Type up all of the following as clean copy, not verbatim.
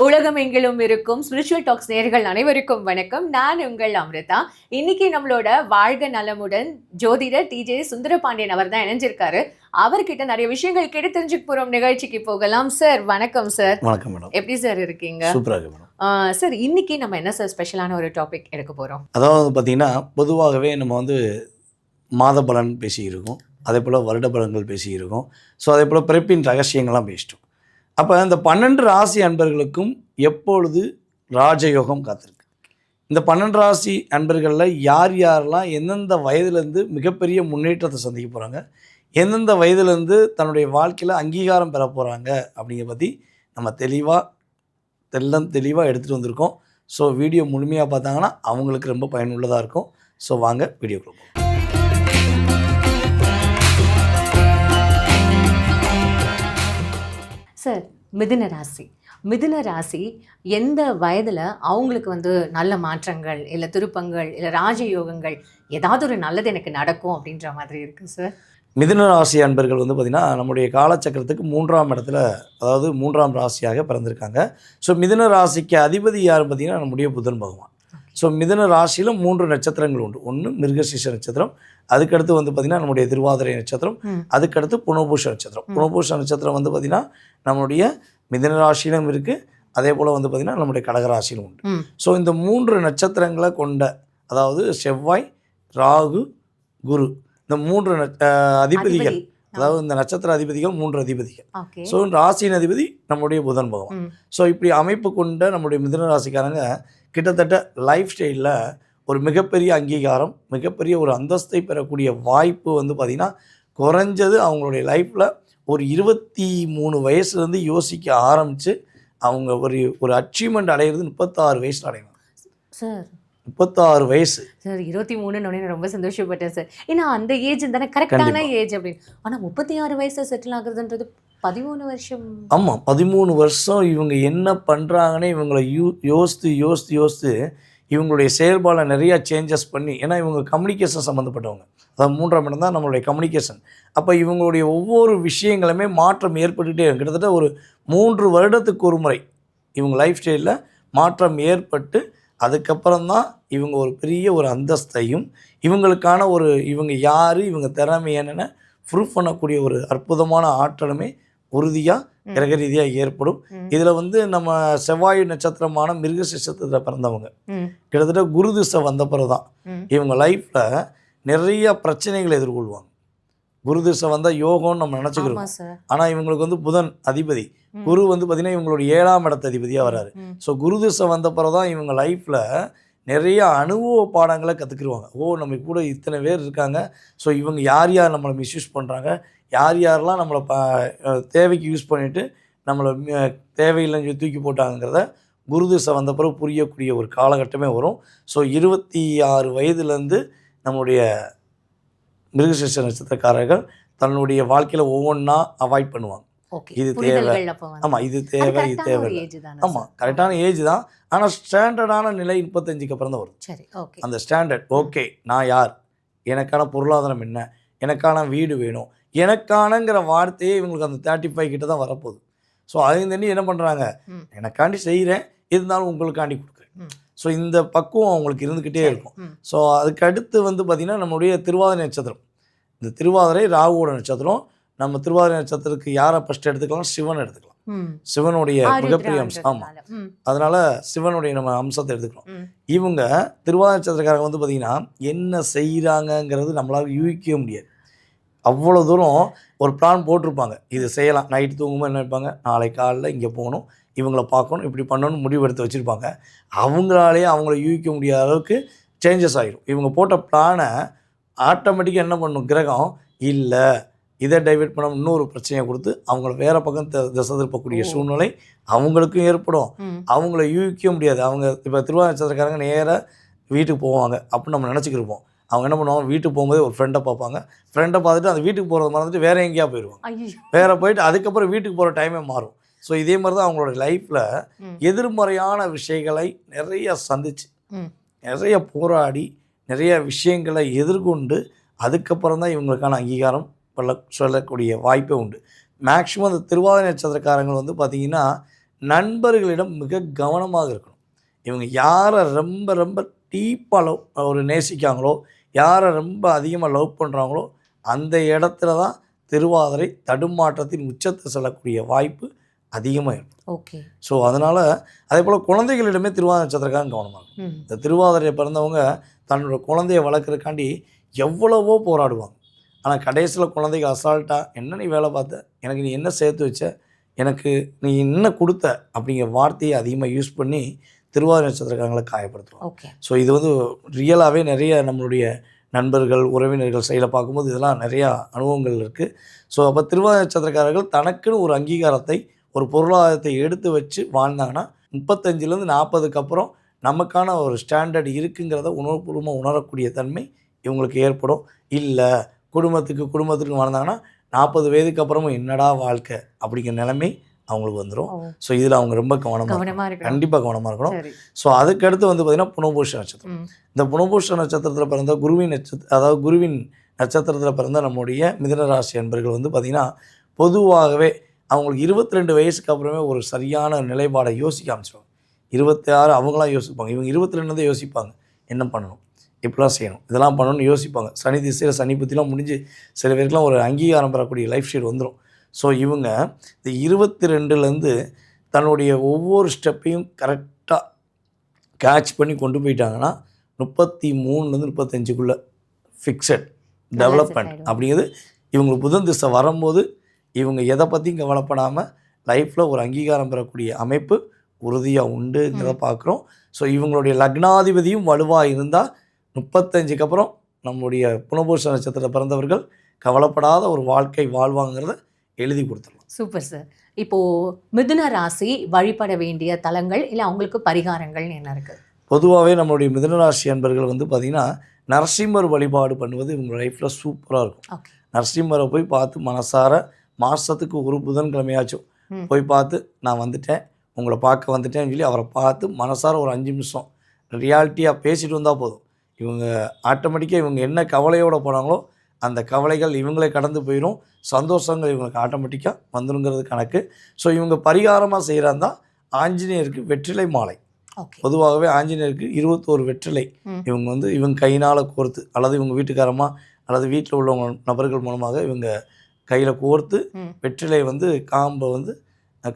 உலகம் எங்கிலும் இருக்கும் ஸ்பிரிச்சுவல் டாக்ஸ் நேயர்கள் அனைவருக்கும் வணக்கம். நான் உங்கள் அமிர்தா. இன்னைக்கு நம்மளோட வாழ்க நலமுடன் ஜோதிடர் டிஜே சுந்தரபாண்டியன் அவர் தான் இணைஞ்சிருக்காரு. அவர்கிட்ட நிறைய விஷயங்கள் கேட்டு தெரிஞ்சுக்க போறோம். நிகழ்ச்சிக்கு போகலாம். சார் வணக்கம் சார். வணக்கம் மேடம். எப்படி சார் இருக்கீங்க? சூப்பராக மேடம். சார் இன்னைக்கு நம்ம என்ன சார் ஸ்பெஷலான ஒரு டாபிக் எடுக்க போறோம்? அதாவது பார்த்தீங்கன்னா பொதுவாகவே நம்ம மாத பலன் பேசியிருக்கோம், அதே போல் வருட பலன்கள் பேசியிருக்கோம். ஸோ அதே போல் பிறப்பின் ரகசியங்கள்லாம் பேசிட்டோம். அப்போ இந்த 12 ராசி அன்பர்களுக்கும் எப்பொழுது ராஜயோகம் காத்திருக்கு? இந்த 12 ராசி அன்பர்களில் யார் யாரெல்லாம் எந்தெந்த வயதுலேருந்து மிகப்பெரிய முன்னேற்றத்தை சந்திக்க போகிறாங்க, எந்தெந்த வயதுலேருந்து தன்னுடைய வாழ்க்கையில் அங்கீகாரம் பெற போகிறாங்க அப்படிங்கிற பற்றி நம்ம தெளிவாக எடுத்துகிட்டு வந்திருக்கோம். ஸோ வீடியோ முழுமையாக பார்த்தாங்கன்னா அவங்களுக்கு ரொம்ப பயனுள்ளதாக இருக்கும். ஸோ வாங்க வீடியோக்குள்ள போகலாம். சார், மிதுன ராசி எந்த வயதில் அவங்களுக்கு நல்ல மாற்றங்கள் இல்லை திருப்பங்கள் இல்லை ராஜயோகங்கள் ஏதாவது ஒரு நல்லது எனக்கு நடக்கும் அப்படின்ற மாதிரி இருக்குது சார்? மிதுன ராசி அன்பர்கள் பார்த்திங்கன்னா நம்முடைய காலச்சக்கரத்துக்கு 3ஆம் இடத்துல, அதாவது 3ஆம் ராசியாக பிறந்திருக்காங்க. ஸோ மிதுன ராசிக்கு அதிபதி யார் பார்த்திங்கன்னா நம்முடைய புதன் பகவான். ஸோ மிதுன ராசியில் 3 நட்சத்திரங்கள் உண்டு. ஒன்று மிருகசீஷ நட்சத்திரம், அதுக்கடுத்து பார்த்திங்கன்னா நம்முடைய திருவாதிரை நட்சத்திரம், அதுக்கடுத்து புனர்பூஷ நட்சத்திரம். புனர்பூஷ நட்சத்திரம் பார்த்திங்கன்னா நம்முடைய மிதுன ராசியிலும் இருக்குது, அதே போல் பார்த்திங்கன்னா நம்முடைய கடகராசியிலும் உண்டு. ஸோ இந்த 3 நட்சத்திரங்களை கொண்ட, அதாவது செவ்வாய், ராகு, குரு, இந்த 3 அதிபதிகள், அதாவது இந்த நட்சத்திர அதிபதிகள் 3 அதிபதிகள். ஸோ ராசியின் அதிபதி நம்முடைய புதன் பகவான். ஸோ இப்படி அமைப்பு கொண்ட நம்முடைய மிதுன ராசிக்காரங்க கிட்டத்தட்ட லைஃப் ஸ்டைலில் ஒரு மிகப்பெரிய அங்கீகாரம், மிகப்பெரிய ஒரு அந்தஸ்தை பெறக்கூடிய வாய்ப்பு பார்த்திங்கன்னா குறைஞ்சது அவங்களுடைய லைஃப்பில் ஒரு 23 வயசுலேருந்து யோசிக்க ஆரம்பித்து அவங்க ஒரு அச்சீவ்மெண்ட் அடைகிறது 36 வயசில் அடைவாங்க சார். 36 வயசு சார். 23 ரொம்ப சந்தோஷப்பட்டேன் சார். ஏன்னா அந்த ஏஜ் தானே கரெக்டான ஏஜ் அப்படின்னு. ஆனால் 36 வயசில் செட்டில் ஆகுறதுன்றது 13 வருஷம். ஆமாம், 13 வருஷம் இவங்க என்ன பண்ணுறாங்கன்னே இவங்களை யோசித்து இவங்களுடைய செயல்பாடில் நிறையா சேஞ்சஸ் பண்ணி, ஏன்னா இவங்க கம்யூனிகேஷன் சம்மந்தப்பட்டவங்க, அதாவது 3ஆம் இடம் தான் நம்மளுடைய கம்யூனிகேஷன். அப்போ இவங்களுடைய ஒவ்வொரு விஷயங்களுமே மாற்றம் ஏற்பட்டுகிட்டே இருக்கும். கிட்டத்தட்ட ஒரு 3 வருடத்துக்கு ஒரு முறை இவங்க லைஃப் ஸ்டைலில் மாற்றம் ஏற்பட்டு அதுக்கப்புறம் தான் இவங்க ஒரு பெரிய ஒரு அந்தஸ்தையும் இவங்களுக்கான இவங்க யார், இவங்க திறமை என்னென்ன ப்ரூஃப் பண்ணக்கூடிய ஒரு அற்புதமான ஆற்றலுமே உறுதியாக கிரக ரீதியாக ஏற்படும். இதில் நம்ம செவ்வாய் நட்சத்திரமான மிருகசீஷத்தில் பிறந்தவங்க கிட்டத்தட்ட குரு திசை வந்த பிறகு தான் இவங்க லைஃப்பில் நிறைய பிரச்சனைகளை எதிர்கொள்வாங்க. குரு திசை வந்தால் யோகம்னு நம்ம நினச்சிக்கிறோம். ஆனால் இவங்களுக்கு புதன் அதிபதி, குரு பார்த்திங்கன்னா இவங்களுடைய 7ஆம் இடத்து அதிபதியாக வராரு. ஸோ குரு திசை வந்த பிறகு தான் இவங்க லைஃப்பில் நிறைய அனுபவ பாடங்களை கற்றுக்குருவாங்க. நம்ம கூட இத்தனை பேர் இருக்காங்க, ஸோ இவங்க யார் நம்மளை மிஸ்யூஸ் பண்ணுறாங்க, யாரெல்லாம் நம்மளை தேவைக்கு யூஸ் பண்ணிவிட்டு நம்மளை தேவையில்லைன்னு சொல்லி தூக்கி போட்டாங்கிறத குரு திசை வந்த பிறகு புரியக்கூடிய ஒரு காலகட்டமே வரும். ஸோ 26 வயதுலேருந்து நம்மளுடைய மிருகசீஷ நட்சத்திரக்காரர்கள் தன்னுடைய வாழ்க்கையில் ஒவ்வொன்றா அவாய்ட் பண்ணுவாங்க. இது தேவை, ஆமாம் இது தேவை, இது தேவை. ஆமாம், கரெக்டான ஏஜ் தான். ஆனால் ஸ்டாண்டர்டான நிலை 35க்கு அப்புறம் தான் வரும். அந்த ஸ்டாண்டர்ட் ஓகே, நான் யார், எனக்கான பொருளாதாரம் என்ன, எனக்கான வீடு வேணும், எனக்கானங்கிற வார்த்தையே இவங்களுக்கு அந்த 35 கிட்ட தான் வரப்போகுது. ஸோ அதுலேருந்து என்ன பண்ணுறாங்க, எனக்காண்டி செய்கிறேன், இருந்தாலும் உங்களுக்காண்டி கொடுக்குறேன். ஸோ இந்த பக்குவம் அவங்களுக்கு இருந்துக்கிட்டே இருக்கும். ஸோ அதுக்கு அடுத்து பார்த்திங்கன்னா நம்மளுடைய திருவாதிரை நட்சத்திரம். இந்த திருவாதிரை ராகுவோட நட்சத்திரம். நம்ம திருவாதிரை நட்சத்திரத்துக்கு யாரை ஃபஸ்ட்டு எடுத்துக்கலாம், சிவன் எடுத்துக்கலாம். சிவனுடைய மிகப்பெரிய அம்சம். ஆமாம், அதனால் சிவனுடைய நம்ம அம்சத்தை எடுத்துக்கலாம். இவங்க திருவாதிரை நட்சத்திரக்காரங்க பார்த்திங்கன்னா என்ன செய்கிறாங்கங்கிறது நம்மளால் யூகிக்கவே முடியாது. அவ்வளோ தூரம் ஒரு பிளான் போட்டிருப்பாங்க, இது செய்யலாம். நைட்டு தூங்கும்போது என்ன நினைப்பாங்க, நாளை காலையில் இங்கே போகணும், இவங்கள பார்க்கணும், இப்படி பண்ணணும்னு முடிவு எடுத்து வச்சுருப்பாங்க. அவங்களாலேயே அவங்கள யூகிக்க முடியாத அளவுக்கு சேஞ்சஸ் ஆகிடும். இவங்க போட்ட பிளானை ஆட்டோமேட்டிக்காக என்ன பண்ணும் கிரகம், இல்லை இதை டைவெர்ட் பண்ண இன்னொரு பிரச்சனையை கொடுத்து அவங்கள வேறு பக்கம் திசை திருப்பக்கூடிய சூழ்நிலை அவங்களுக்கும் ஏற்படும். அவங்கள யூகிக்க முடியாது. அவங்க இப்போ திருவாதிரை நட்சத்திரக்காரங்க நேராக வீட்டுக்கு போவாங்க அப்படின்னு நம்ம நினச்சிக்கிருப்போம். அவங்க என்ன பண்ணுவாங்க, வீட்டுக்கு போகும்போது ஒரு ஃப்ரெண்டை பார்ப்பாங்க, ஃப்ரெண்டை பார்த்துட்டு அந்த வீட்டுக்கு போகிறத மறந்துட்டு வேறு எங்கேயா போயிடுவாங்க. வேறு போயிட்டு அதுக்கப்புறம் வீட்டுக்கு போகிற டைமே மாறும். ஸோ இதே மாதிரி தான் அவங்களோட லைஃப்பில் எதிர்மறையான விஷயங்களை நிறைய சந்திச்சு, நிறைய போராடி, நிறைய விஷயங்களை எதிர்கொண்டு அதுக்கப்புறம் தான் இவங்களுக்கான அங்கீகாரம் சொல்லக்கூடிய வாய்ப்பே உண்டு. மேக்ஸிமம் அந்த திருவாதிரை நட்சத்திரக்காரங்கள் பார்த்திங்கன்னா நண்பர்களிடம் மிக கவனமாக இருக்கணும். இவங்க யாரை ரொம்ப ரொம்ப டீப்பாக ஒரு நேசிக்காங்களோ, யாரை ரொம்ப அதிகமாக லவ் பண்ணுறாங்களோ, அந்த இடத்துல தான் திருவாதிரை தடுமாற்றத்தின் உச்சத்தை செல்லக்கூடிய வாய்ப்பு அதிகமாக இருக்கும். ஓகே. ஸோ அதனால் அதேபோல் குழந்தைகளிடமே திருவாதிரை நட்சத்திரக்காரங்க கவனமாக. இந்த திருவாதிரையை பிறந்தவங்க தன்னோட குழந்தைய வளர்க்குறதுக்காண்டி எவ்வளவோ போராடுவாங்க. ஆனால் கடைசியில் குழந்தைக்கு அசால்ட்டாக என்ன நீ வேலை பார்த்த, எனக்கு நீ என்ன சேர்த்து வச்ச, எனக்கு நீ என்ன கொடுத்த அப்படிங்கிற வார்த்தையை அதிகமாக யூஸ் பண்ணி திருவாதிரை நட்சத்திரக்காரங்களை காயப்படுத்துவாங்க. ஓகே. ஸோ இது வந்து ரியலாகவே நிறைய நம்மளுடைய நண்பர்கள் உறவினர்கள் சைடில் பார்க்கும்போது இதெல்லாம் நிறையா அனுபவங்கள் இருக்குது. ஸோ அப்போ திருவாதிரை நட்சத்திரக்காரர்கள் தனக்குன்னு ஒரு அங்கீகாரத்தை, ஒரு பொருளாதாரத்தை எடுத்து வச்சு வாழ்ந்தாங்கன்னா 35லேருந்து 40க்கு அப்புறம் நமக்கான ஒரு ஸ்டாண்டர்ட் இருக்குங்கிறத உணர்வுபூர்வமாக உணரக்கூடிய தன்மை இவங்களுக்கு ஏற்படும். இல்லை குடும்பத்துக்கு வாழ்ந்தாங்கன்னா 40 வயதுக்கு அப்புறமும் என்னடா வாழ்க்கை அப்படிங்கிற நிலைமை அவங்களுக்கு வந்துடும். ஸோ இதில் அவங்க ரொம்ப கவனமாக இருக்கணும். கண்டிப்பாக கவனமாக இருக்கணும். ஸோ அதுக்கடுத்து வந்து பார்த்திங்கன்னா புனர்பூச நட்சத்திரம். இந்த புனர்பூச நட்சத்திரத்தில் பிறந்த குருவின் நட்சத்திரத்தில் பிறந்த நம்முடைய மிதுன ராசி அன்பர்கள் வந்து பார்த்திங்கன்னா பொதுவாகவே அவங்களுக்கு 22 வயசுக்கு அப்புறமே ஒரு சரியான நிலைப்பாடை யோசிக்க ஆரம்பிச்சிடுவாங்க. 26 அவங்களாம் யோசிப்பாங்க. இவங்க 22 தான் யோசிப்பாங்க. என்ன பண்ணணும், இப்படிலாம் செய்யணும், இதெல்லாம் பண்ணணும்னு யோசிப்பாங்க. சனி திசையில் சனி புத்திலாம் முடிஞ்சு சில பேருக்குலாம் ஒரு அங்கீகாரம் பெறக்கூடிய லைஃப் ஸ்டைல் வந்துடும். ஸோ இவங்க இந்த 22லேருந்து தன்னுடைய ஒவ்வொரு ஸ்டெப்பையும் கரெக்டாக கேட்ச் பண்ணி கொண்டு போயிட்டாங்கன்னா 33லேருந்து 35க்குள்ளே ஃபிக்ஸட் டெவலப்மெண்ட் அப்படிங்கிறது இவங்களுக்கு புதன் திசை வரும்போது இவங்க எதை பற்றியும் கவலைப்படாமல் லைஃப்பில் ஒரு அங்கீகாரம் பெறக்கூடிய அமைப்பு உறுதியாக உண்டுங்கிறத பார்க்குறோம். ஸோ இவங்களுடைய லக்னாதிபதியும் வலுவாக இருந்தால் 35க்கு அப்புறம் நம்முடைய புனர்பூச நட்சத்திரத்தில் பிறந்தவர்கள் கவலைப்படாத ஒரு வாழ்க்கை வாழ்வாங்கிறத எழுதி கொடுத்துடலாம். Super sir. இப்போது மிதுன ராசி வழிபட வேண்டிய தலங்கள் இல்லை அவங்களுக்கு பரிகாரங்கள்னு என்ன இருக்குது? பொதுவாகவே நம்மளுடைய மிதுன ராசி அன்பர்கள் வந்து பார்த்திங்கன்னா நரசிம்மர் வழிபாடு பண்ணுவது இவங்க லைஃப்பில் சூப்பராக இருக்கும். நரசிம்மரை போய் பார்த்து மனசார மாதத்துக்கு ஒரு புதன்கிழமையாச்சும் போய் பார்த்து நான் வந்துட்டேன், உங்களை பார்க்க வந்துட்டேன்னு சொல்லி அவரை பார்த்து மனசார ஒரு 5 நிமிஷம் ரியாலிட்டியாக பேசிட்டு வந்தால் போதும். இவங்க ஆட்டோமேட்டிக்காக இவங்க என்ன கவலையோடு போனாங்களோ அந்த கவலைகள் இவங்களே கடந்து போயிடும். சந்தோஷங்கள் இவங்களுக்கு ஆட்டோமேட்டிக்காக வந்துருங்கிறது கணக்கு. ஸோ இவங்க பரிகாரமாக செய்கிறாந்தா ஆஞ்சநேயருக்கு வெற்றிலை மாலை. பொதுவாகவே ஆஞ்சநேயருக்கு 21 வெற்றிலை இவங்க வந்து இவங்க கையினால் கோர்த்து அல்லது இவங்க வீட்டுக்காரமாக அல்லது வீட்டில் உள்ளவங்க நபர்கள் மூலமாக இவங்க கையில் கோர்த்து வெற்றிலை வந்து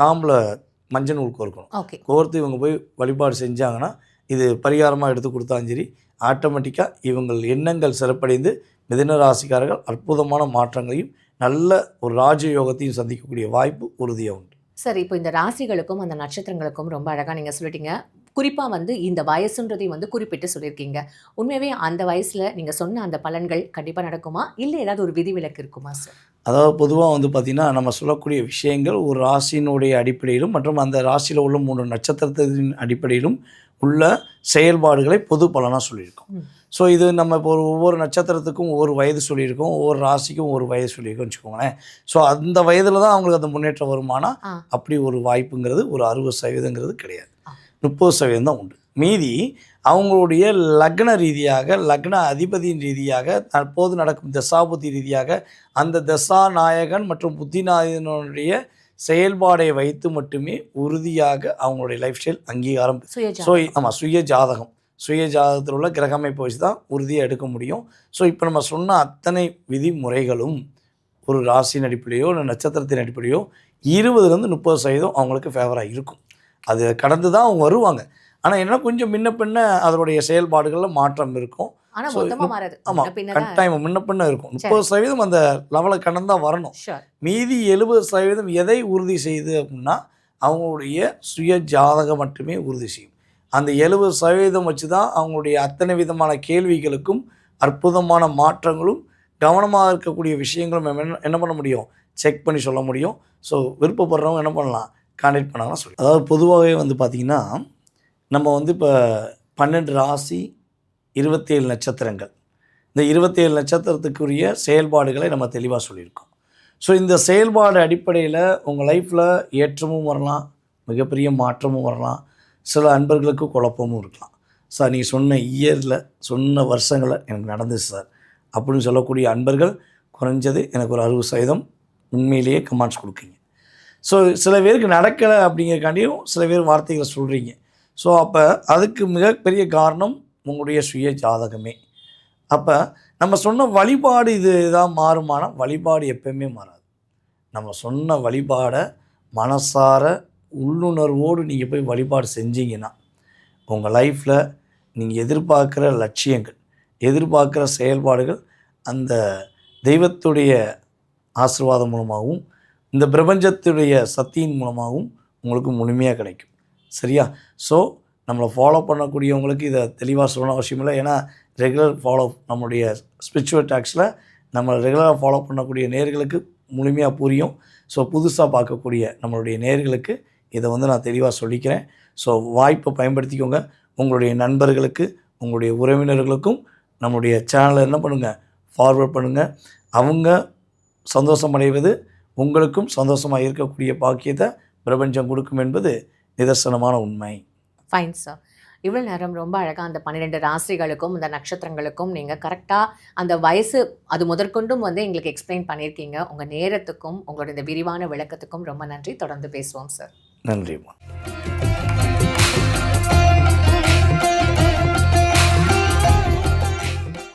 காம்பில் மஞ்சள் நூல் கோர்க்கணும். கோர்த்து இவங்க போய் வழிபாடு செஞ்சாங்கன்னா இது பரிகாரமாக எடுத்து கொடுத்தாலும் சரி ஆட்டோமேட்டிக்காக இவங்கள் எண்ணங்கள் சிறப்படைந்து மிதுன ராசிக்காரர்கள் அற்புதமான மாற்றங்களையும் நல்ல ஒரு ராஜயோகத்தையும் சந்திக்கக்கூடிய வாய்ப்பு உறுதியாக உண்டு. சரி, இப்போ இந்த ராசிகளுக்கும் அந்த நட்சத்திரங்களுக்கும் ரொம்ப அழகாக நீங்கள் சொல்லிட்டீங்க. குறிப்பாக வந்து இந்த வயசுன்றதையும் வந்து குறிப்பிட்டு சொல்லியிருக்கீங்க. உண்மையாகவே அந்த வயசில் நீங்கள் சொன்ன அந்த பலன்கள் கண்டிப்பாக நடக்குமா, இல்லை ஏதாவது ஒரு விதிவிலக்கு இருக்குமா சார்? அதாவது பொதுவாக வந்து பார்த்திங்கன்னா நம்ம சொல்லக்கூடிய விஷயங்கள் ஒரு ராசியினுடைய அடிப்படையிலும் மற்றும் அந்த ராசியில் உள்ள 3 நட்சத்திரத்தின் அடிப்படையிலும் உள்ள செயல்பாடுகளை பொது பலனாக சொல்லியிருக்கோம். ஸோ இது நம்ம இப்போ ஒவ்வொரு நட்சத்திரத்துக்கும் ஒவ்வொரு வயது சொல்லியிருக்கோம், ஒவ்வொரு ராசிக்கும் ஒவ்வொரு வயது சொல்லியிருக்கோம் வச்சுக்கோங்களேன். ஸோ அந்த வயதில் தான் அவங்களுக்கு அந்த முன்னேற்றம் வருமானா அப்படி ஒரு வாய்ப்புங்கிறது ஒரு 60% கிடையாது, 30% தான் உண்டு. மீதி அவங்களுடைய லக்ன ரீதியாக லக்ன அதிபதியின் ரீதியாக தற்போது நடக்கும் தசாபுத்தி ரீதியாக அந்த தசா நாயகன் மற்றும் புத்திநாயகனுடைய செயல்பாடை வைத்து மட்டுமே உறுதியாக அவங்களுடைய லைஃப் ஸ்டைல் அங்கீகாரம். ஸோ ஆமாம், சுய ஜாதகத்தில் உள்ள கிரக அமைப்பை வச்சு தான் உறுதியாக எடுக்க முடியும். ஸோ இப்போ நம்ம சொன்ன அத்தனை விதிமுறைகளும் ஒரு ராசியின் அடிப்படையோ இல்லை நட்சத்திரத்தின் அடிப்படையோ 20லேருந்து 30% அவங்களுக்கு ஃபேவராக இருக்கும். அது கடந்து தான் அவங்க வருவாங்க. ஆனால் என்ன கொஞ்சம் முன்ன பின்ன அதனுடைய செயல்பாடுகளில் மாற்றம் இருக்கும். ஆமாம், கட்டாயம் முன்ன பின்ன இருக்கும். 30% அந்த லெவலை கடந்து தான் வரணும். மீதி 70% எதை உறுதி செய்யுது அப்படின்னா அவங்களுடைய சுய ஜாதகம் மட்டுமே உறுதி செய்யும். அந்த 70% வச்சு தான் அவங்களுடைய அத்தனை விதமான கேள்விகளுக்கும் அற்புதமான மாற்றங்களும் கவனமாக இருக்கக்கூடிய விஷயங்களும் என்ன பண்ண முடியும், செக் பண்ணி சொல்ல முடியும். ஸோ விருப்பப்படுறவங்க என்ன பண்ணலாம், கான்டாக்ட் பண்ணாங்கன்னா சொல்லி. அதாவது பொதுவாகவே வந்து பார்த்திங்கன்னா நம்ம வந்து இப்போ 12 ராசி 27 நட்சத்திரங்கள், இந்த 27 நட்சத்திரத்துக்குரிய செயல்பாடுகளை நம்ம தெளிவாக சொல்லியிருக்கோம். ஸோ இந்த செயல்பாடு அடிப்படையில் உங்கள் லைஃப்பில் ஏற்றமும் வரலாம், மிகப்பெரிய மாற்றமும் வரலாம், சில அன்பர்களுக்கு குழப்பமும் இருக்கலாம். சார் நீங்கள் சொன்ன இயரில் சொன்ன வருஷங்களில் எனக்கு நடந்துச்சு சார் அப்படின்னு சொல்லக்கூடிய அன்பர்கள் குறைஞ்சது எனக்கு ஒரு 60% உண்மையிலேயே கமெண்ட்ஸ் கொடுக்குங்க. ஸோ சில பேருக்கு நடக்கலை அப்படிங்கிறக்காண்டியும் சில பேர் வார்த்தைகளை சொல்கிறீங்க. ஸோ அப்போ அதுக்கு மிகப்பெரிய காரணம் உங்களுடைய சுய ஜாதகமே. அப்போ நம்ம சொன்ன வழிபாடு இது தான் மாறுமானா, வழிபாடு எப்பயுமே மாறாது. நம்ம சொன்ன வழிபாடை மனசார உள்ளுணர்வோடு நீங்கள் போய் வழிபாடு செஞ்சீங்கன்னா, உங்கள் லைஃப்பில் நீங்கள் எதிர்பார்க்குற லட்சியங்கள், எதிர்பார்க்குற செயல்பாடுகள் அந்த தெய்வத்துடைய ஆசீர்வாதம் மூலமாகவும், இந்த பிரபஞ்சத்துடைய சக்தியின் மூலமாகவும் உங்களுக்கு முழுமையாக கிடைக்கும். சரியா? ஸோ நம்மளை ஃபாலோ பண்ணக்கூடியவங்களுக்கு இதை தெளிவாக சொல்லணும் அவசியம் இல்லை. ஏன்னா ரெகுலர் ஃபாலோ நம்மளுடைய ஸ்பிரிச்சுவல் டாக்ஸில் நம்ம ரெகுலராக ஃபாலோ பண்ணக்கூடிய நேயர்களுக்கு முழுமையாக புரியும். ஸோ புதுசாக பார்க்கக்கூடிய நம்மளுடைய நேயர்களுக்கு இதை நான் தெளிவாக சொல்லிக்கிறேன். ஸோ வாய்ப்பை பயன்படுத்திக்கோங்க. உங்களுடைய நண்பர்களுக்கு, உங்களுடைய உறவினர்களுக்கும் நம்மளுடைய சேனலை என்ன பண்ணுங்கள், ஃபார்வர்ட் பண்ணுங்கள். அவங்க சந்தோஷம் அடைவது உங்களுக்கும் சந்தோஷமாக இருக்கக்கூடிய பாக்கியத்தை பிரபஞ்சம் கொடுக்கும் என்பது நிதர்சனமான உண்மை. Fine sir. இவ்வளோ நேரம் ரொம்ப அழகாக அந்த 12 ராசிகளுக்கும் இந்த நட்சத்திரங்களுக்கும் நீங்கள் கரெக்டாக அந்த வயசு அது முதற்கொண்டும் எங்களுக்கு எக்ஸ்பிளைன் பண்ணியிருக்கீங்க. உங்கள் நேரத்துக்கும் உங்களோட இந்த விரிவான விளக்கத்துக்கும் ரொம்ப நன்றி. தொடர்ந்து பேசுவோம் சார். நன்றிம்மா.